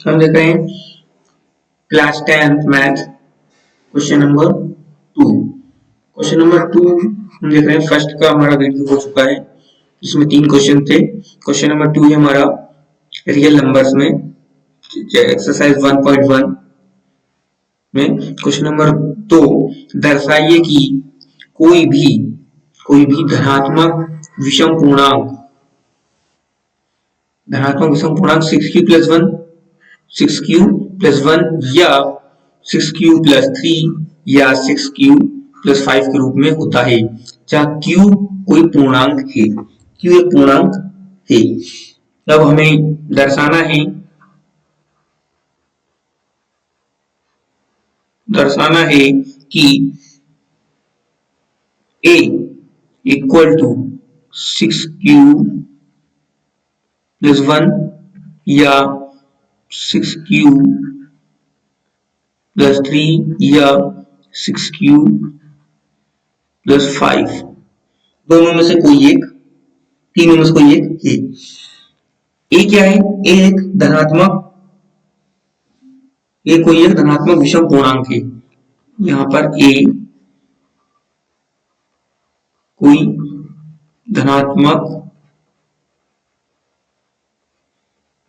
हम देख रहे हैं class 10th math question number 2। Question number 2 हम देख रहे हैं, फर्स्ट का हमारा वीडियो हो चुका है, इसमें 3 क्वेश्चन थे। क्वेश्चन नंबर 2 है हमारा रियल नंबर्स में, एक्सरसाइज 1.1 में। क्वेश्चन नंबर 2, दर्शाइए कि कोई भी धनात्मक विषम पूर्णांक 6q+1 या 6q+3 या 6q+5 के रूप में होता है, जहाँ q कोई पूर्णांक है, q एक पूर्णांक है। अब हमें दर्शाना है कि a इक्वल टू 6q+1 या 6q+3 या 6q+5, दोनों में से कोई एक, तीनों में से कोई एक है। ए क्या है? कोई एक धनात्मक विषम पूर्णांक है। यहाँ पर ए कोई धनात्मक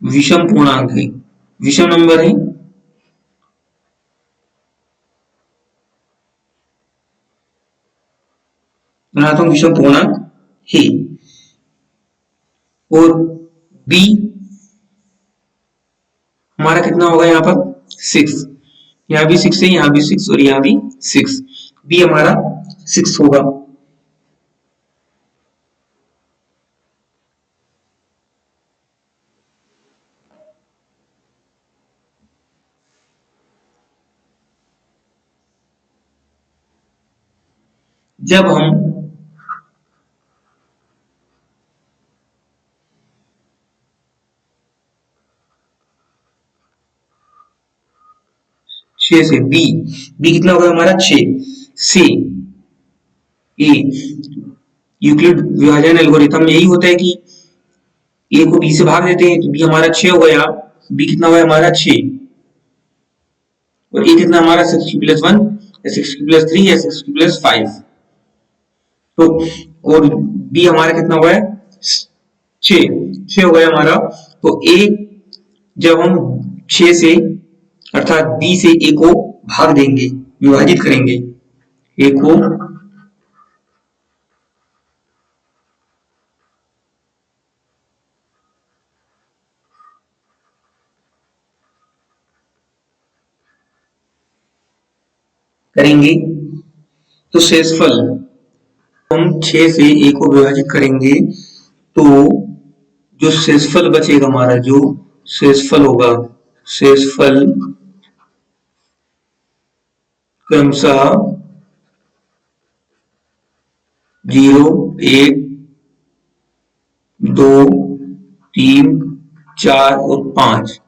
विषम पूर्णांक है, विषम नंबर है, धनात्मक विषम पूर्णांक है। और बी हमारा कितना होगा? यहाँ पर 6, यहाँ भी 6 है, यहाँ भी 6 और यहाँ भी 6, बी हमारा 6 होगा। जब हम 6 से बी कितना होगा हमारा? 6 से ए, यूक्लिड विभाजन एल्गोरिथम यही होता है कि ए को बी से भाग देते हैं, तो बी हमारा 6 हो गया। बी कितना हुआ हमारा? 6। और ए कितना हमारा? 6q+1 या 6q+3 या 6q+5। तो और बी हमारा कितना हुआ है? 6 हो गया हमारा। तो ए जब हम 6 से अर्थात बी से ए को भाग देंगे, विभाजित करेंगे, ए को करेंगे तो शेषफल, हम 6 से ए को विभाजित करेंगे तो जो शेषफल बचेगा हमारा, जो शेषफल होगा, शेषफल क्रमशः 0, 1, 2, 3, 4 और 5।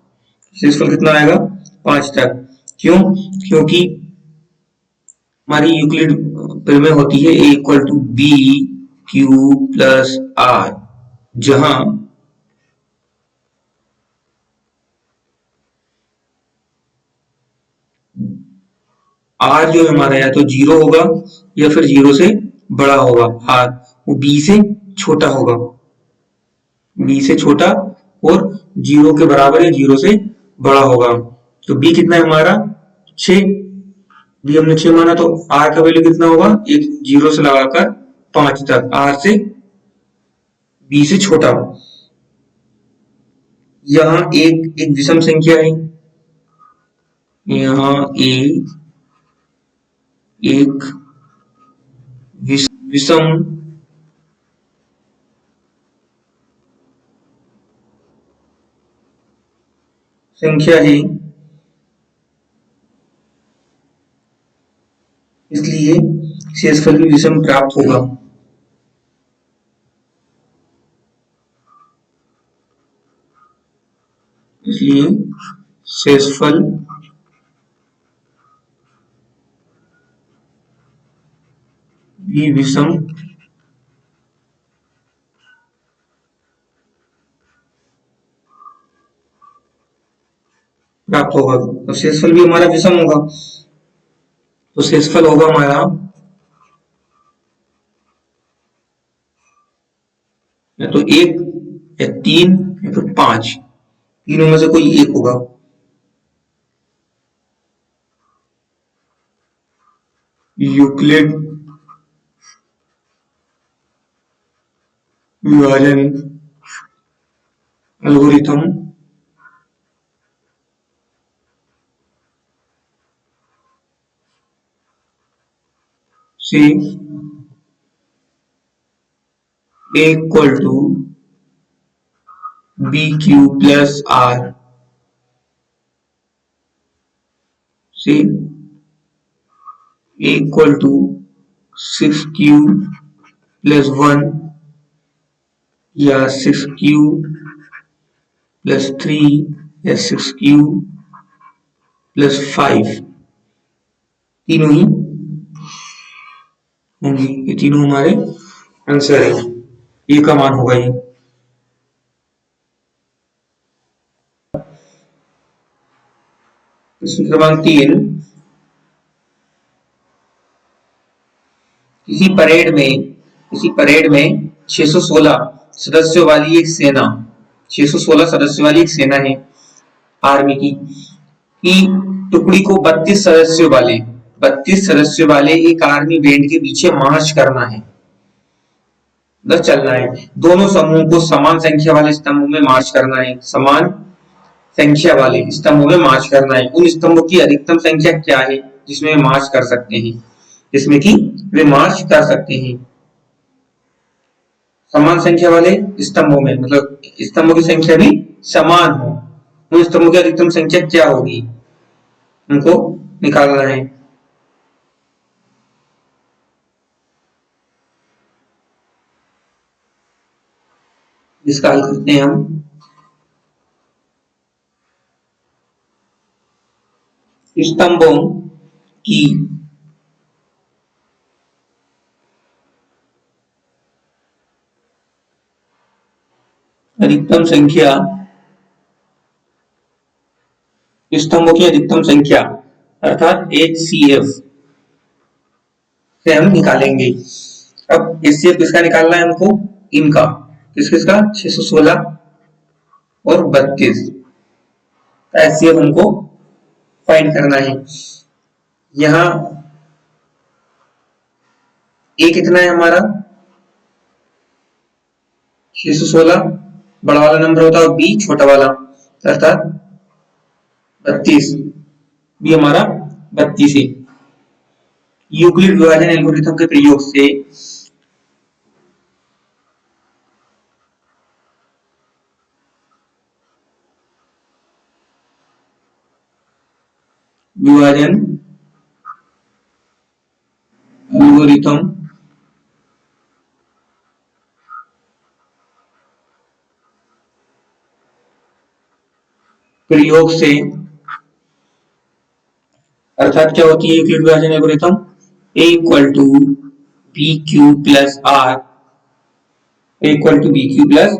शेषफल कितना आएगा? 5 तक। क्यों? क्योंकि हमारी यूक्लिड प्रमेय होती है A equal to B Q plus are, जहां आर जो हमारा या तो 0 होगा या फिर 0 से बड़ा होगा, आर वो बी से छोटा होगा, बी से छोटा और 0 के बराबर या 0 से बड़ा होगा। तो बी कितना है हमारा? 6, बी हमने 6 माना, तो आर का वैल्यू कितना होगा? एक 0 से लगाकर 5 तक, आर से बी से छोटा। यहाँ एक विषम संख्या है, यहाँ एक विषम संख्या है, इसलिए शेषफल भी विषम प्राप्त होगा। इसलिए शेषफल भी विषम प्राप्त होगा। तो शेषफल भी हमारा विषम होगा। तो शेषफल होगा हमारा या तो एक, या तीन, या फिर पांच, तीनों में से कोई एक होगा। यूक्लिड विभाजन एल्गोरिथम से a equal to B Q plus r से a equal to 6q plus 1 या 6q प्लस 3 या 6q प्लस 5, तीनों ही होंगी। ये तीनों हमारे आंसर है। ये का मान होगा ये। प्रश्न क्रमांक 3, किसी परेड में 616 सदस्यों वाली एक सेना, 616 सदस्यों वाली एक सेना है आर्मी की टुकड़ी को 32 सदस्यों वाले एक आर्मी बैंड के पीछे मार्च करना है, बस चलना है। दोनों समूहों को समान संख्या वाले स्तंभों में मार्च करना है, समान संख्या वाले स्तंभों में मार्च करना है। उन स्तंभों की अधिकतम संख्या क्या है जिसमें मार्च कर सकते हैं, जिसमें कि वे मार्च कर सकते हैं। समान संख्या वाले स्तंभों में मतलब स्तंभों की संख्या भी समान हो। उन स्तंभों की अधिकतम संख्या क्या होगी, उनको निकालना है। इसका हल करते हैं हम। स्तंभों की अधिकतम संख्या, स्तंभों की अधिकतम संख्या अर्थात HCF से हम निकालेंगे। अब HCF किसका निकालना है हमको, इनका, किस किसका, 616 और 32 का HCF हमको फाइंड करना है। यहाँ A कितना है हमारा 616, बड़ा वाला नंबर होता है, B छोटा वाला अर्थात 32, B हमारा 32 है। यूक्लिड विभाजन एल्गोरिथम के प्रयोग से विभाजन एल्गोरिथम प्रयोग से अर्थात क्या होती है यूक्लिड विभाजन algorithm, A equal to B Q plus r, A equal to B Q plus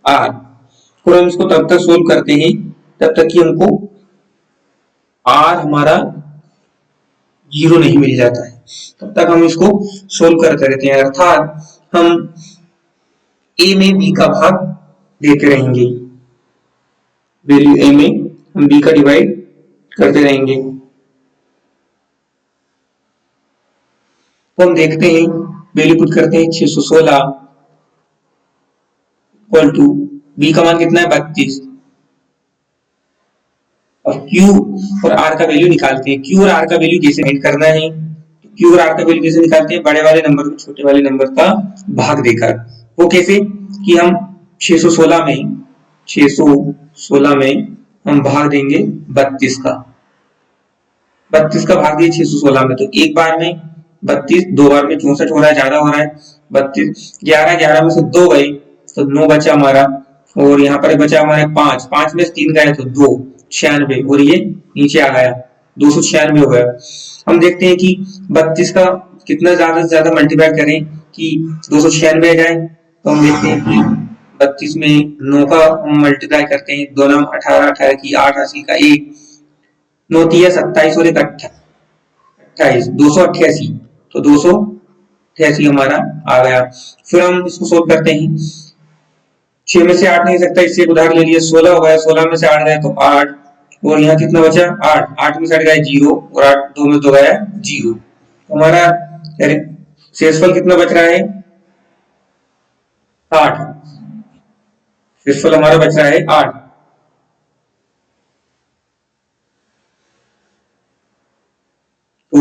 r. और हम इसको तब तक सोल्व करते हैं तब तक कि हमको आर हमारा 0 नहीं मिल जाता है, तब तक हम इसको सोल्व करते रहते हैं। अर्थात हम A में B का भाग देते रहेंगे, वैल्यू A में हम B का डिवाइड करते रहेंगे। तो हम देखते हैं, वैल्यू पुट करते हैं 616 इक्वल टू B का मान कितना है 32, और Q और R का वैल्यू निकालते हैं। Q और R का वैल्यू कैसे फाइंड करना है, Q और R का वैल्यू कैसे निकालते हैं, बड़े वाले नंबर को छोटे वाले नंबर का भाग देकर। वो कैसे कि हम 616 में हम भाग देंगे 32 का, 32 का भाग दिए 616 में, तो एक बार में 32, दो बार में 64 हो रहा है, ज्यादा हो रहा है 32, 11 में से 2 गए तो 9 बचा हमारा, और यहाँ पर बचा हमारे 5 में से 3 गए तो 2, 96, और ये नीचे आ गया 296 हो गया। हम देखते हैं कि 32 का कितना ज्यादा से ज्यादा मल्टीप्लाई करें कि 296 आ जाए, तो हम देखते हैं कि 32 में 9 का हम मल्टीप्लाई करते हैं, 2 9 18, 18 की 8, 80 का 1, 9 तिया 27 और 28, 288। तो 288 हमारा आ गया। फिर हम इसको सोल्व करते हैं। 6 में से 8 नहीं सकता, इससे एक उदाहरण ले लिया। 16 हो गया, 16 में से 8 गए तो 8, और यहाँ कितना बचा 8, 8 में से 8 गया 0, और 8 2 में 2 गया 0। तो हमारा शेषफल कितना बच रहा है 8। शेषफल हमारा बच रहा है 8। तो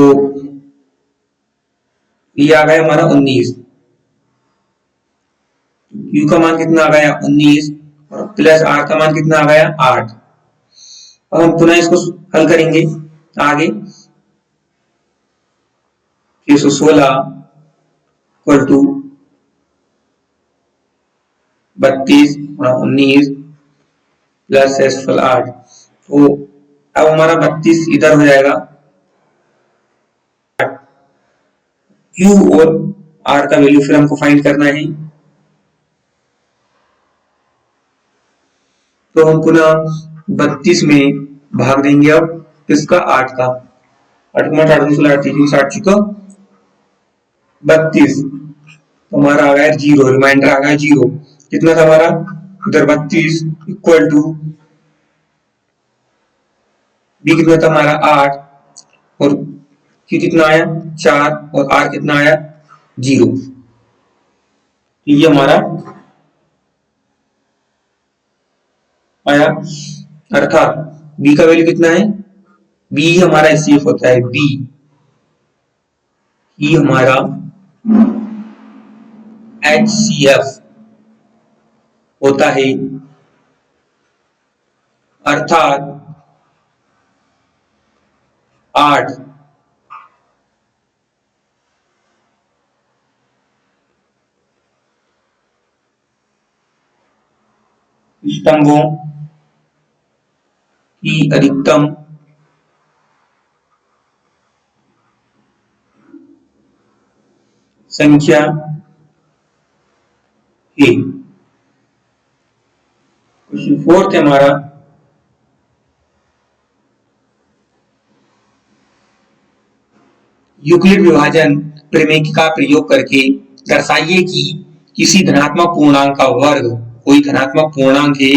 ये आ गया हमारा 19। Q का मान कितना आ गया 19, और प्लस R का मान कितना आ गया 8। अब हम पुनः इसको हल करेंगे आगे। 316 इक्वल टू 32 और 19 प्लस शेषफल 8। तो अब हमारा 32 इधर हो जाएगा। Q और R का वैल्यू फिर हमको फाइंड करना है। तो हम पुनः 32 में भाग देंगे अब किसका 8 का। 8 में 8 60 चुका 32, तो हमारा आ गया 0, रिमाइंडर आ गया 0। कितना था हमारा इधर 32 इक्वल टू बी कितना था हमारा 8, और Q कितना आया 4, और R कितना आया 0। ये हमारा आया, अर्थात B का वैल्यू कितना है, B हमारा एचसीएफ होता है, B ही हमारा HCF होता है, अर्थात 8 स्तंभों की अधिकतम संख्या है। क्वेश्चन 4 हमारा यूक्लिड विभाजन प्रमेय का प्रयोग करके दर्शाइए कि किसी धनात्मक पूर्णांक का वर्ग, कोई धनात्मक पूर्णांक है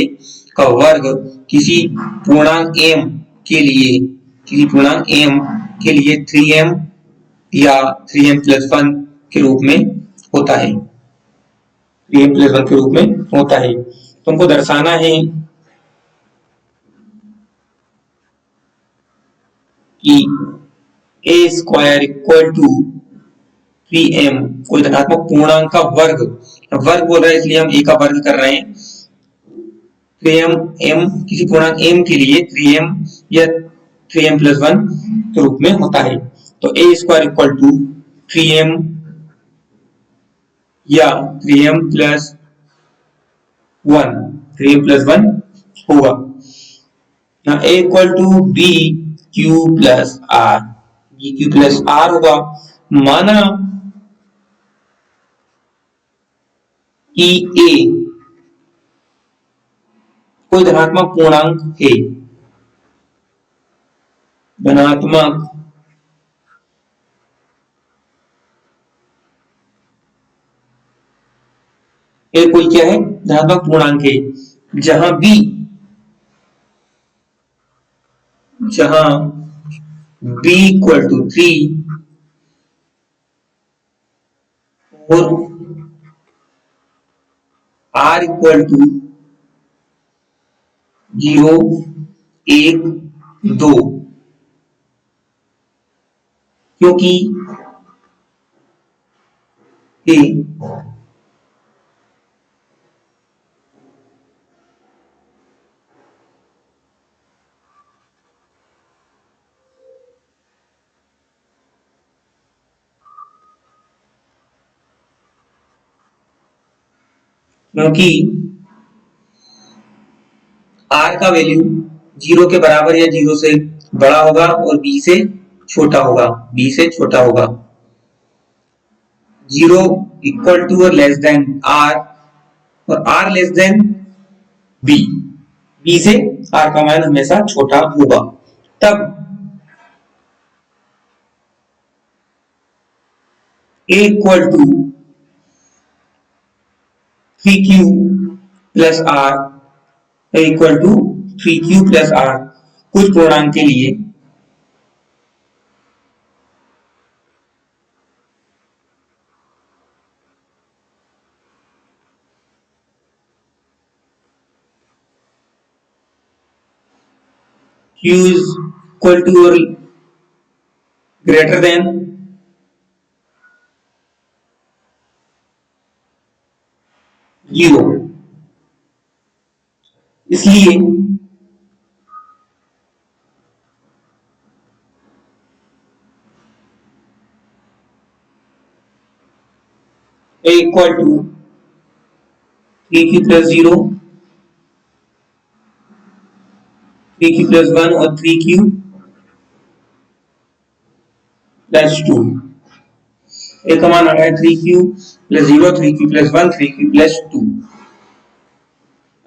का वर्ग किसी पूर्णांक m के लिए, किसी पूर्णांक m के लिए 3m या 3m प्लस 1 के रूप में होता है, 3m प्लस 1 के रूप में होता है। तुमको दर्शाना है कि a square equal to 3m कोई धनात्मक पूर्णांक का वर्ग, वर्ग बोल रहा है इसलिए हम a का वर्ग कर रहे हैं। 3m m किसी पूर्णांक m के लिए 3m या 3m प्लस 1 के रूप में होता है। तो a square equal to 3m या 3m प्लस 1, 3m प्लस 1 होगा। यहाँ a equal to B Q plus r, b Q plus r होगा। माना कि a कोई धनात्मक पूर्णांक है, धनात्मक a कोई क्या है धनात्मक पूर्णांक है, जहां b, जहां b इक्वल टू 3 और r इक्वल टू 0 1 2, क्योंकि a क्योंकि r का वैल्यू 0 के बराबर या 0 से बड़ा होगा और b से छोटा होगा, b से छोटा होगा। 0 इक्वल टू और लेस देन r, और r less than b, b से r का मान हमेशा छोटा होगा। तब A equal to 3q plus R, A equal to 3q plus R. कुछ पूर्णांक के लिए q is equal to or greater than 0, इसलिए a equal to 3q plus 0, 3q plus 1 और 3q प्लस 2। ए का मान आ रहा है 3q plus 0, 3q plus 1, 3q plus 2।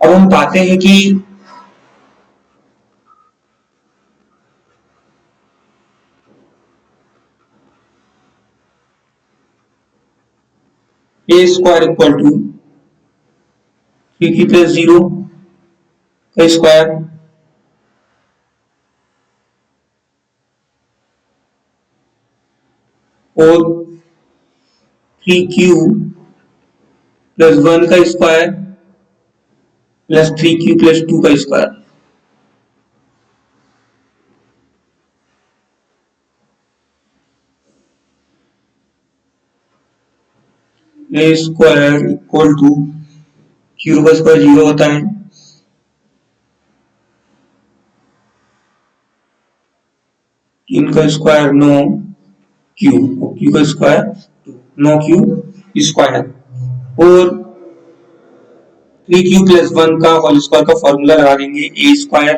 अब हम पाते हैं कि A square equal to 3q plus 0 का स्क्वायर और 3q प्लस 1 का स्क्वायर प्लस 3q प्लस 2 का square. A square equal to q का स्क्वायर 0 होता है, इनका स्क्वायर 9q, क्यू का स्क्वायर 9q स्क्वायर और 3q प्लस 1 का होल स्क्वायर का फॉर्मूला लगा देंगे A square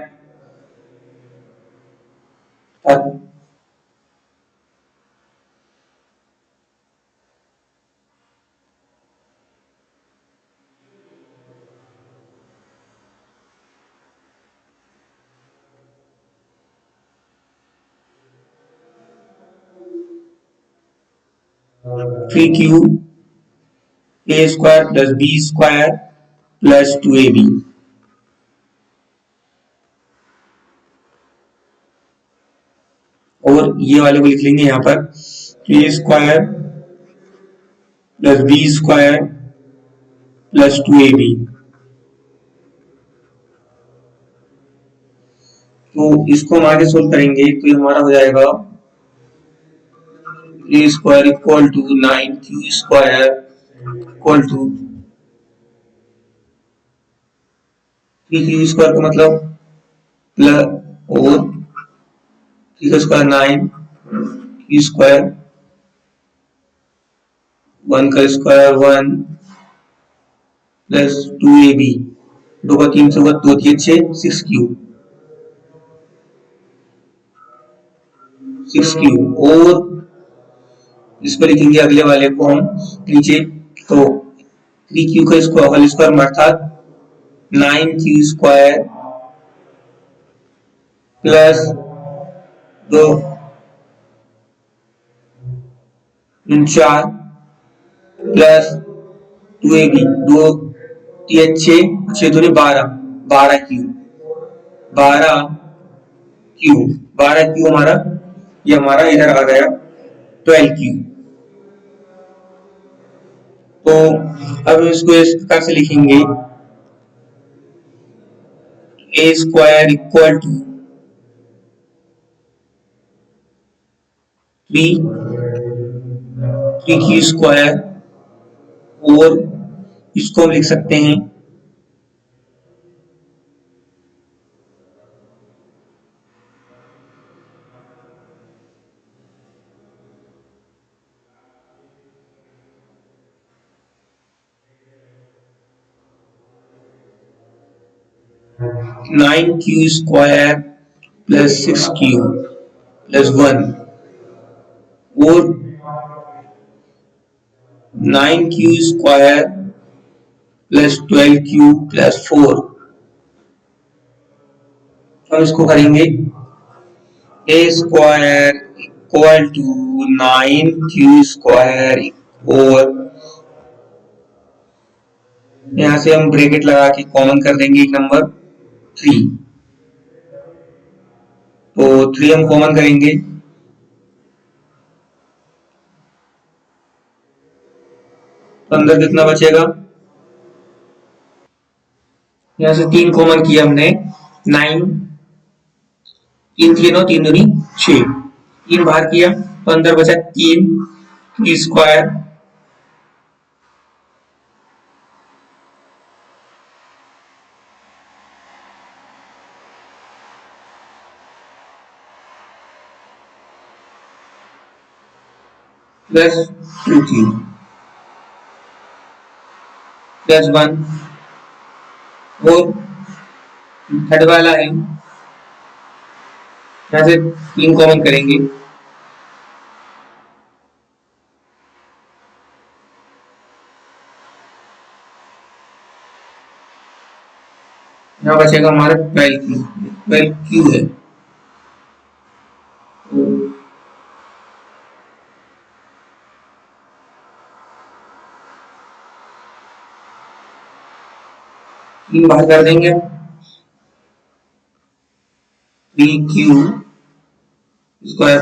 3q A square plus B square plus 2ab और ये वाले को लिख लेंगे यहाँ पर A square plus B square plus 2ab। तो इसको हम आगे सोल्व करेंगे तो ये हमारा हो जाएगा A square equal to 9q square equal to 3q square का मतलब प्लस और 3 का स्क्वायर 9q स्क्वायर 1 का स्क्वायर 1 प्लस 2ab, 2 का 3 से 2 3 6 6q और इस पर लिखेंगे अगले वाले को हम नीचे। तो 3q का स्क्वायर होल स्क्वायर अर्थात 9q square plus 2 4 plus 2ab, 2 3 6 2 12, 12q 12q हमारा, ये हमारा इधर आ गया 12q। तो अब इसको इस प्रकार से लिखेंगे A square equal to 3q square और इसको हम लिख सकते हैं 9q square plus 6q plus 1 और 9q square plus 12q plus 4। हम इसको करेंगे ए स्क्वायर इक्वल टू 9q² और यहाँ से हम ब्रैकेट लगा के कॉमन कर देंगे एक नंबर 3। तो 3 हम कॉमन करेंगे तो अंदर कितना बचेगा, यहाँ से 3 कॉमन किया हमने 9, 3 3 9 3 दूनी 6, 3 बाहर किया तो अंदर बचा 3 प्लस 2 प्लस 1 और थर्ड वाला है यहाँ से 3 कॉमन करेंगे यहाँ बचेगा हमारा 12 है। तो 3 बाहर कर देंगे 3q²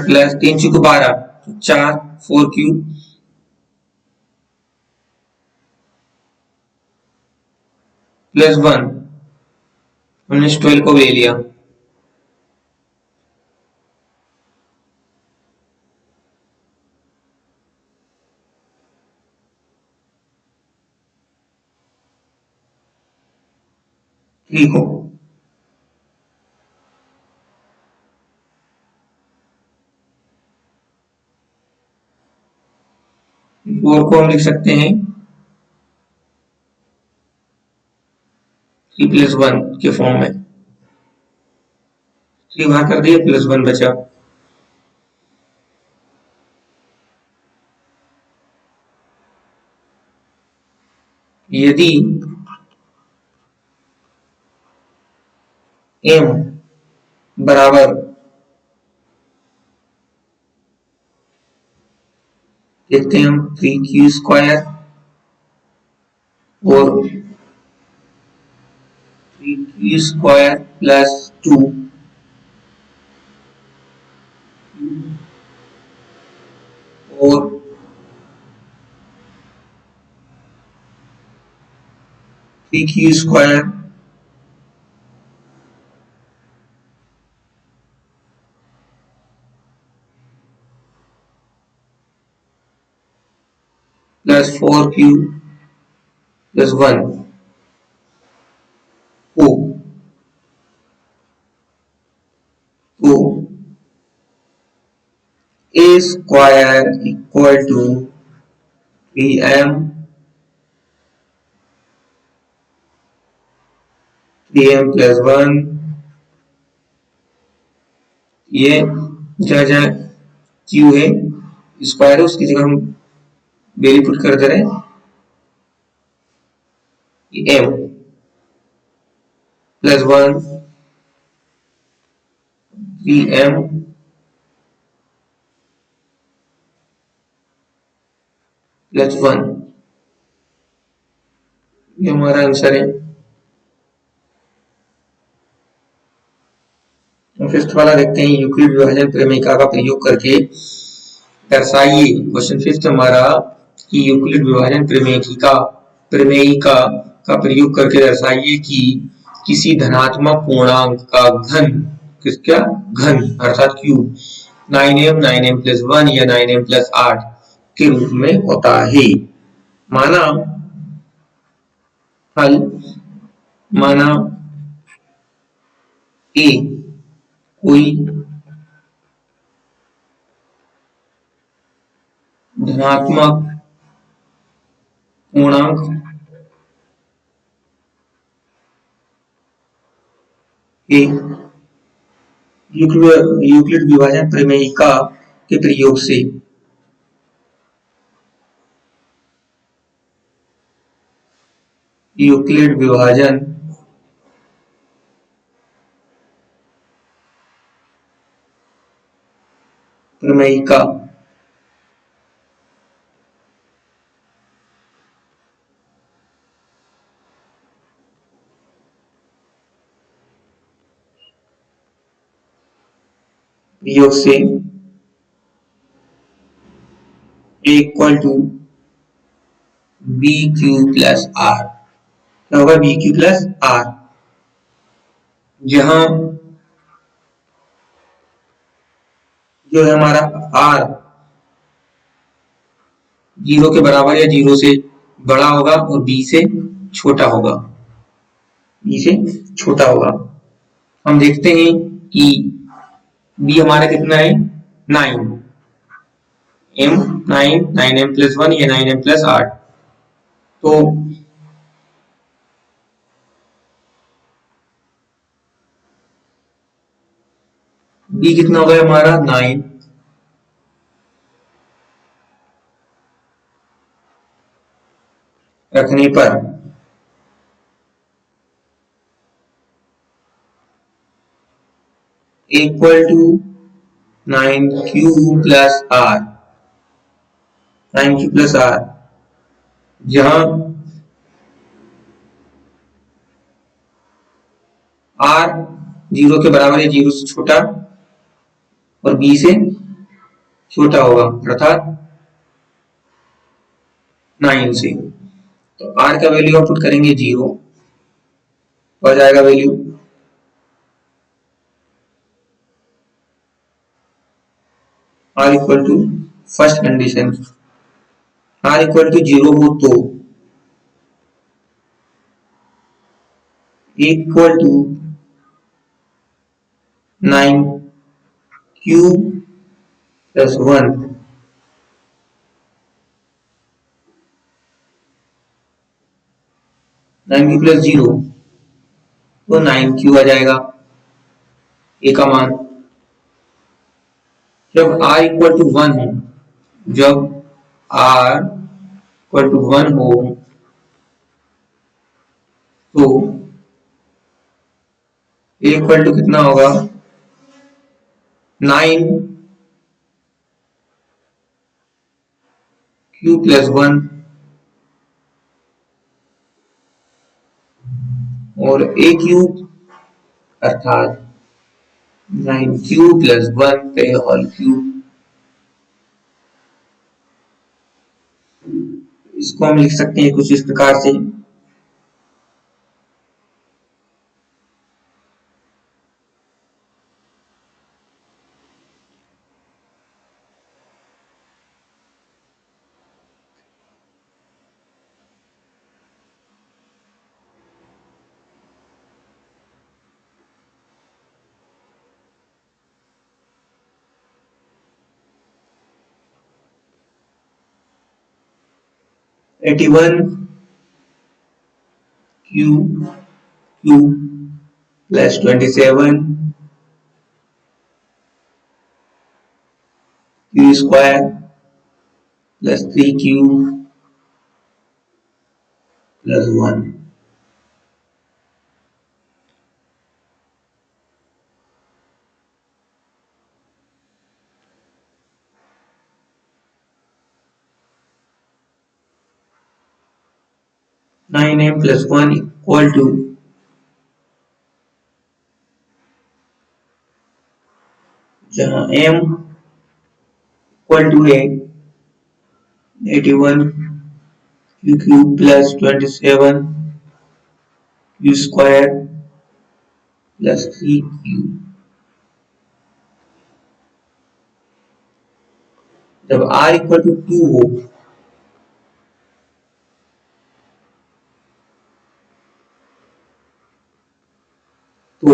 प्लस 3 चुके 12 तो 4 4q प्लस 1, हमने 12 को ले लिया ठीक हो। 4 को हम लिख सकते हैं 3 प्लस 1 के फॉर्म में, 3 बाहर कर दिए प्लस 1 बचा। यदि m बराबर देखते हैं हम 3q² और 3q² प्लस 2 और 3q² प्लस 4q प्लस 1 को तो a² equal to 3m 3m plus 1, ये जहाँ जहाँ q है स्क्वायर है उसकी जगह हम वैल्यू पुट कर दे रहे हैं m प्लस 1 3m प्लस 1, ये हमारा आंसर है। फिफ्थ वाला देखते हैं, यूक्लिड विभाजन प्रमेयिका का प्रयोग करके दर्शाइए। क्वेश्चन फिफ्थ हमारा कि यूक्लिड विभाजन प्रमेयिका का प्रयोग करके दर्शाइए कि किसी धनात्मक पूर्णांक का घन, किसका घन अर्थात क्यूब 9m प्लस 1 या 9m प्लस 8 के रूप में होता है। माना हल, माना ए कोई धनात्मक पूर्णांक ए यूक्लिड विभाजन प्रमेयिका के प्रयोग से यूक्लिड विभाजन प्रमेयिका। प्रयोग से A equal to B Q plus r. क्या होगा? बी क्यू प्लस आर, जहां जो है हमारा आर जीरो के बराबर या जीरो से बड़ा होगा और बी से छोटा होगा। बी से छोटा होगा। हम देखते हैं कि बी हमारा कितना है? 9। एम 9, 9m+1 या 9m+8। तो बी कितना होगा हमारा? 9 रखने पर इक्वल टू 9q प्लस आर। 9q प्लस आर, जहां आर जीरो के बराबर या जीरो से छोटा और बी से छोटा होगा, अर्थात 9 से। तो आर का वैल्यू आप पुट करेंगे 0, हो जाएगा value r equal to, first condition, r equal to 0 हो तो इक्वल टू 9q+1, 9q+0 तो 9q आ जाएगा ए का मान। जब r इक्वल टू 1 हो, जब r इक्वल टू 1 हो तो a इक्वल टू कितना होगा? 9q+1 और a क्यूब, अर्थात 9q+1 का होल क्यूब। इसको हम लिख सकते हैं कुछ इस प्रकार से, 81q+3q+1। 9m+1 इक्वल टू, जहां m इक्वल टू है 81q+27q²+3q। जब r इक्वल टू 2 हो तो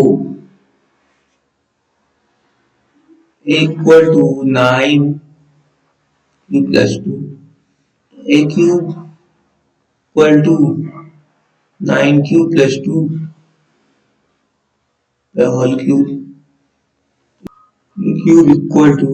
equal to 9q+2, a cube equal to 9q+2 का whole cube. a cube equal to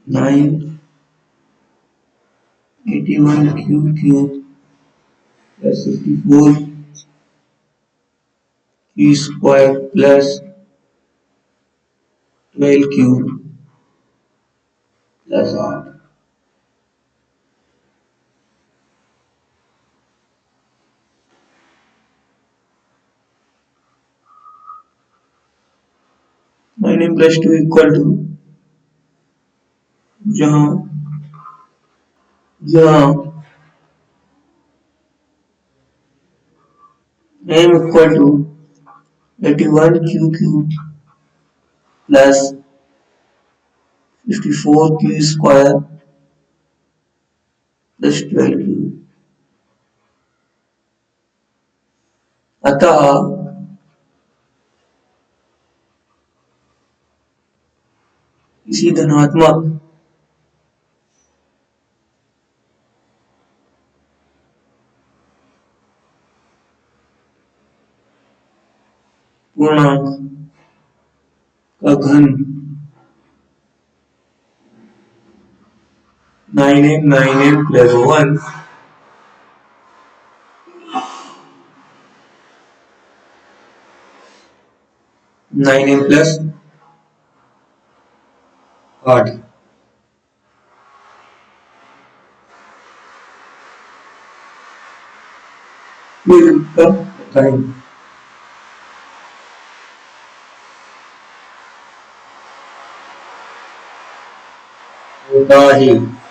981q³ plus 54 q square plus 12q plus r. Nine M plus two equal to जहां जहां m equal to 81 q cube plus 54 q square plus 12q। अतः किसी धनात्मक पूर्णांक का घन 9m plus 1 9m plus 8 फिर कब बताएं होता है।